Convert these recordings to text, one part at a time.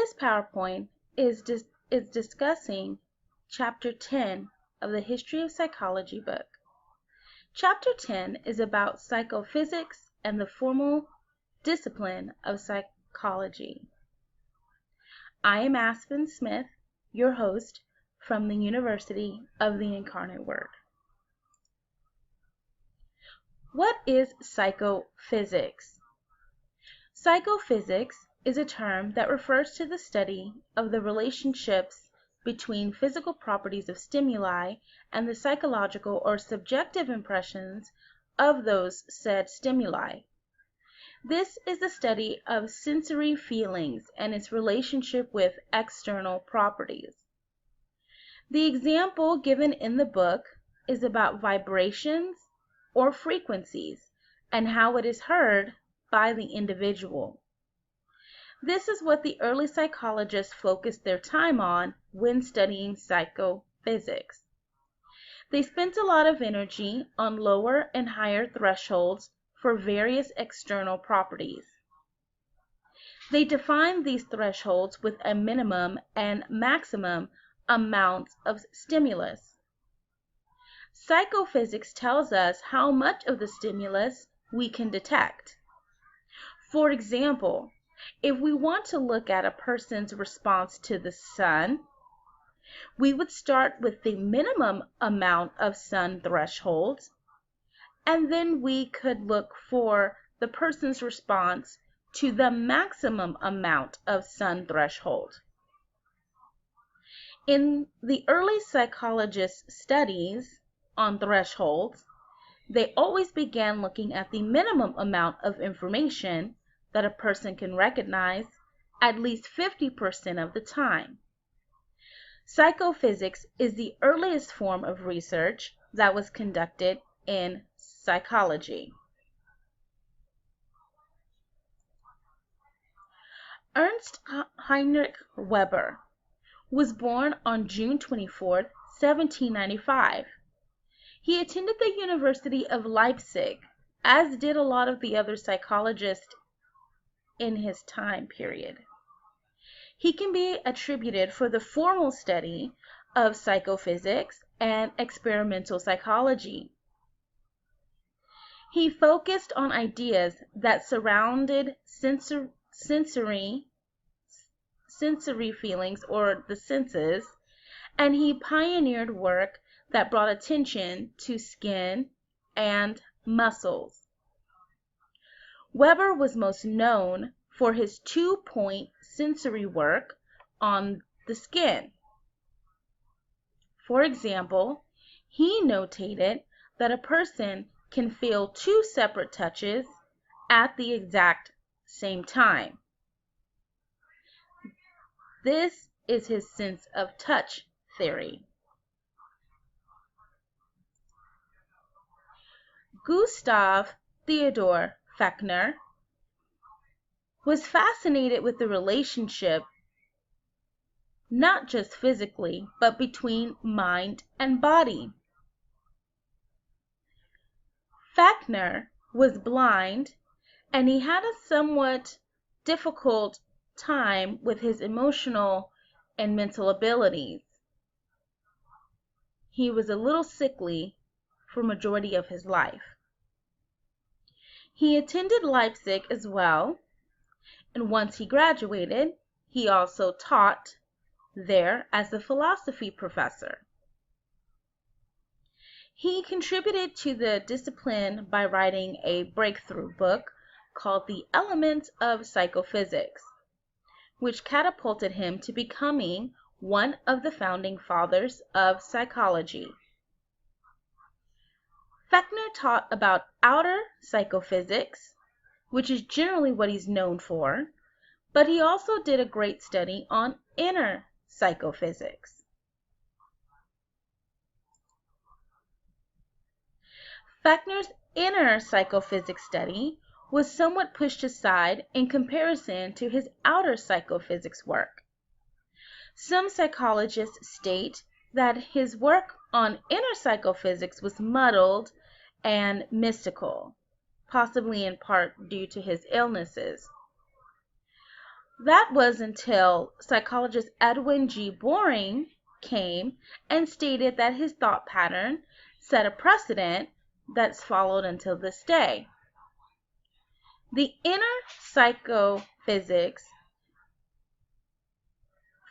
This PowerPoint is discussing Chapter 10 of the History of Psychology book. Chapter 10 is about psychophysics and the formal discipline of psychology. I am Aspen Smith, your host from the University of the Incarnate Word. What is psychophysics? Psychophysics is a term that refers to the study of the relationships between physical properties of stimuli and the psychological or subjective impressions of those said stimuli. This is the study of sensory feelings and its relationship with external properties. The example given in the book is about vibrations or frequencies and how it is heard by the individual. This is what the early psychologists focused their time on when studying psychophysics. They spent a lot of energy on lower and higher thresholds for various external properties. They defined these thresholds with a minimum and maximum amounts of stimulus. Psychophysics tells us how much of the stimulus we can detect. For example, if we want to look at a person's response to the sun, we would start with the minimum amount of sun thresholds, and then we could look for the person's response to the maximum amount of sun threshold. In the early psychologists' studies on thresholds, they always began looking at the minimum amount of information that a person can recognize at least 50% of the time. Psychophysics is the earliest form of research that was conducted in psychology. Ernst Heinrich Weber was born on June 24, 1795. He attended the University of Leipzig, as did a lot of the other psychologists in his time period. He can be attributed for the formal study of psychophysics and experimental psychology. He focused on ideas that surrounded sensory feelings or the senses, and he pioneered work that brought attention to skin and muscles. Weber was most known for his two-point sensory work on the skin. For example, he notated that a person can feel two separate touches at the exact same time. This is his sense of touch theory. Gustav Theodor Fechner was fascinated with the relationship, not just physically, but between mind and body. Fechner was blind, and he had a somewhat difficult time with his emotional and mental abilities. He was a little sickly for the majority of his life. He attended Leipzig as well, and once he graduated, he also taught there as a philosophy professor. He contributed to the discipline by writing a breakthrough book called The Elements of Psychophysics, which catapulted him to becoming one of the founding fathers of psychology. Fechner taught about outer psychophysics, which is generally what he's known for, but he also did a great study on inner psychophysics. Fechner's inner psychophysics study was somewhat pushed aside in comparison to his outer psychophysics work. Some psychologists state that his work on inner psychophysics was muddled and mystical, possibly in part due to his illnesses. That was until psychologist Edwin G. Boring came and stated that his thought pattern set a precedent that's followed until this day. The inner psychophysics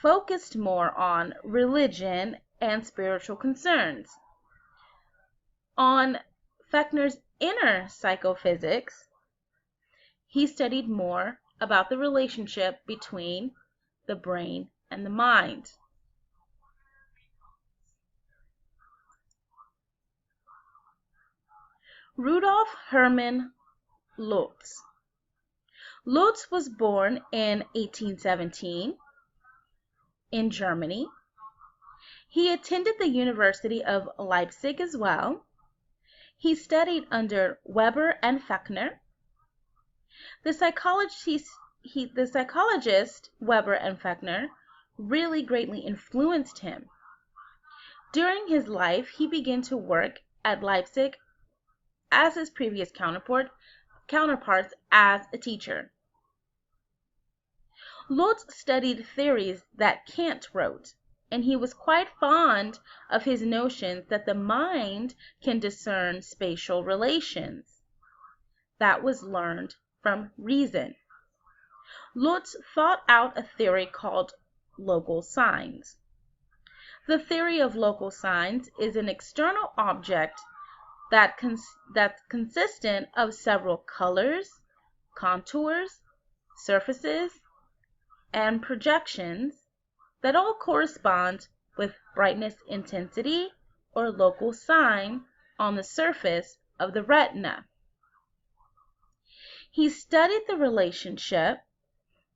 focused more on religion and spiritual concerns. On Fechner's inner psychophysics, he studied more about the relationship between the brain and the mind. Rudolph Hermann Lotze. Lotze was born in 1817 in Germany. He attended the University of Leipzig as well. He studied under Weber and Fechner. The psychologist Weber and Fechner really greatly influenced him. During his life, he began to work at Leipzig as his previous counterparts as a teacher. Lotze studied theories that Kant wrote, and he was quite fond of his notions that the mind can discern spatial relations. That was learned from reason. Lotze thought out a theory called local signs. The theory of local signs is an external object that's consistent of several colors, contours, surfaces, and projections that all correspond with brightness intensity or local sign on the surface of the retina. He studied the relationship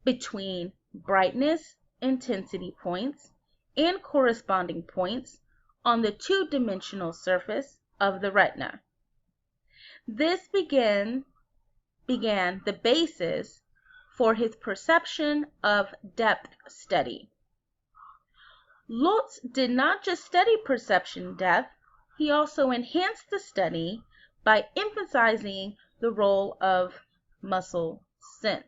between brightness intensity points and corresponding points on the two-dimensional surface of the retina. This began the basis for his perception of depth study. Lotze did not just study perception depth, he also enhanced the study by emphasizing the role of muscle sense.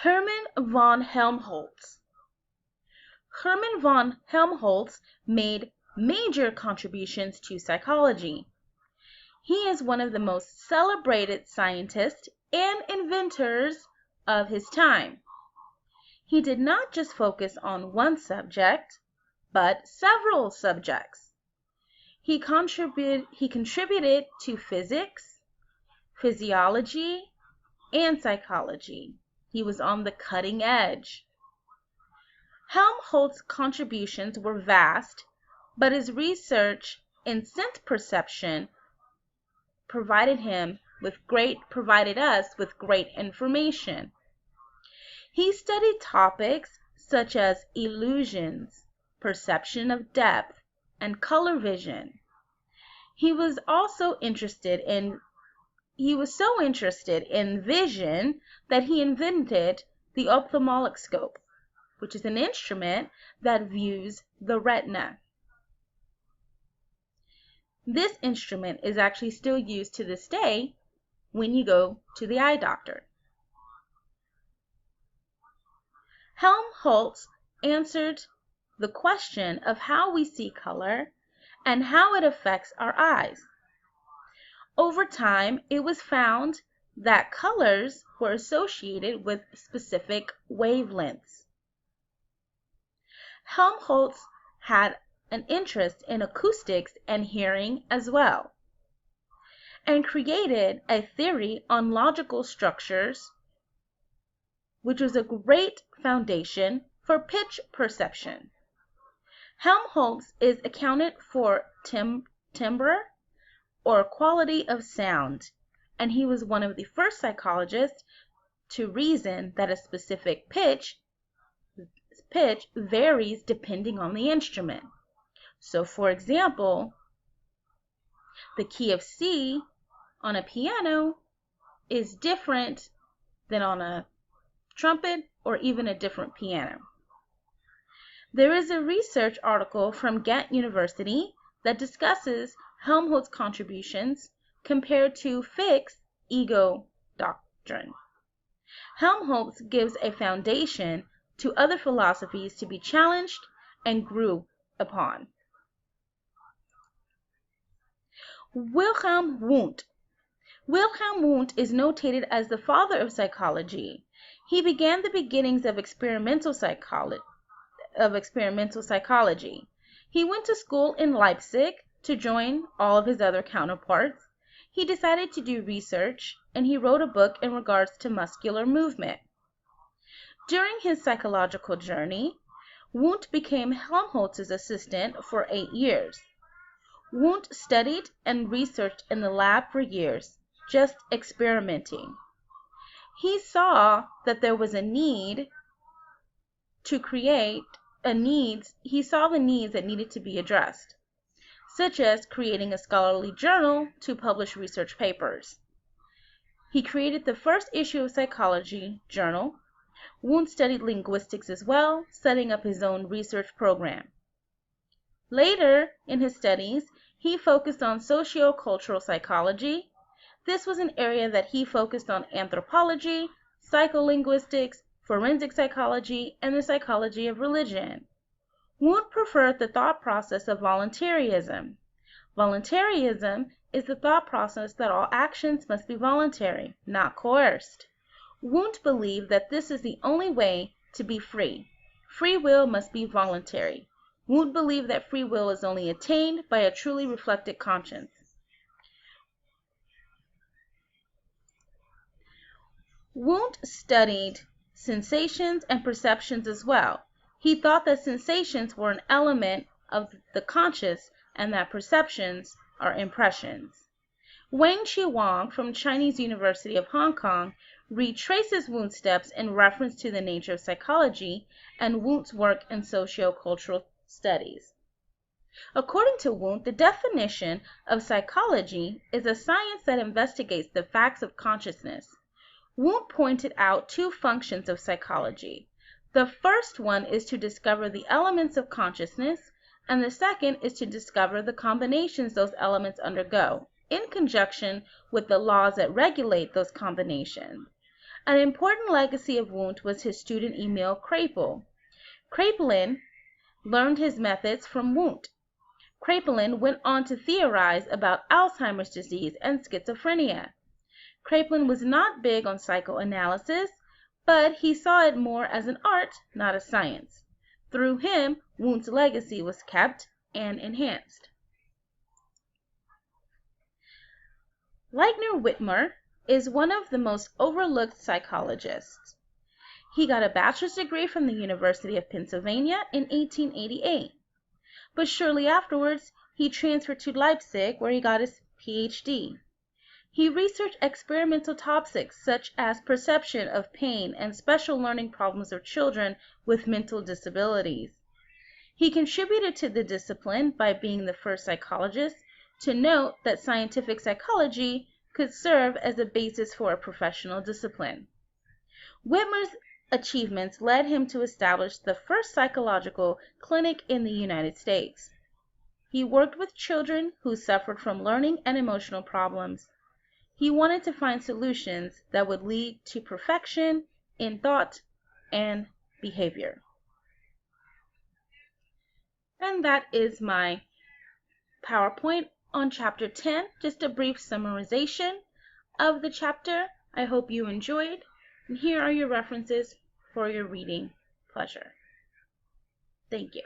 Hermann von Helmholtz. Hermann von Helmholtz made major contributions to psychology. He is one of the most celebrated scientists and inventors of his time. He did not just focus on one subject, but several subjects. He contributed to physics, physiology, and psychology. He was on the cutting edge. Helmholtz's contributions were vast, but his research in sense perception provided us with great information. He studied topics such as illusions, perception of depth, and color vision. He was so interested in vision that he invented the ophthalmoscope, which is an instrument that views the retina. This instrument is actually still used to this day when you go to the eye doctor. Helmholtz answered the question of how we see color and how it affects our eyes. Over time, it was found that colors were associated with specific wavelengths. Helmholtz had an interest in acoustics and hearing as well, and created a theory on logical structures, which was a great foundation for pitch perception. Helmholtz is accounted for timbre or quality of sound, and he was one of the first psychologists to reason that a specific pitch varies depending on the instrument. So, for example, the key of C on a piano is different than on a trumpet or even a different piano. There is a research article from Ghent University that discusses Helmholtz's contributions compared to Fichte's ego doctrine. Helmholtz gives a foundation to other philosophies to be challenged and grew upon. Wilhelm Wundt. Wilhelm Wundt is notated as the father of psychology. He began the beginnings of experimental psychology. He went to school in Leipzig to join all of his other counterparts. He decided to do research, and he wrote a book in regards to muscular movement. During his psychological journey, Wundt became Helmholtz's assistant for 8 years. Wundt studied and researched in the lab for years, just experimenting. He saw that there was a need to create he saw the needs that needed to be addressed, such as creating a scholarly journal to publish research papers. He created the first issue of Psychology journal. Wundt studied linguistics as well, setting up his own research program. Later in his studies, he focused on socio-cultural psychology. This was an area that he focused on anthropology, psycholinguistics, forensic psychology, and the psychology of religion. Wundt preferred the thought process of voluntarism. Voluntarism is the thought process that all actions must be voluntary, not coerced. Wundt believed that this is the only way to be free. Free will must be voluntary. Wundt believed that free will is only attained by a truly reflected conscience. Wundt studied sensations and perceptions as well. He thought that sensations were an element of the conscious and that perceptions are impressions. Wang Qiwang from Chinese University of Hong Kong retraces Wundt's steps in reference to the nature of psychology and Wundt's work in socio-cultural studies. According to Wundt, the definition of psychology is a science that investigates the facts of consciousness. Wundt pointed out 2 functions of psychology. The first one is to discover the elements of consciousness, and the second is to discover the combinations those elements undergo, in conjunction with the laws that regulate those combinations. An important legacy of Wundt was his student Emil Kraepelin. Kraepelin learned his methods from Wundt. Kraepelin went on to theorize about Alzheimer's disease and schizophrenia. Kraepelin was not big on psychoanalysis, but he saw it more as an art, not a science. Through him, Wundt's legacy was kept and enhanced. Lightner Witmar is one of the most overlooked psychologists. He got a bachelor's degree from the University of Pennsylvania in 1888, but shortly afterwards he transferred to Leipzig where he got his PhD. He researched experimental topics such as perception of pain and special learning problems of children with mental disabilities. He contributed to the discipline by being the first psychologist to note that scientific psychology could serve as a basis for a professional discipline. Witmar's achievements led him to establish the first psychological clinic in the United States. He worked with children who suffered from learning and emotional problems. He wanted to find solutions that would lead to perfection in thought and behavior. And that is my PowerPoint on Chapter 10, just a brief summarization of the chapter. I hope you enjoyed, and here are your references for your reading pleasure. Thank you.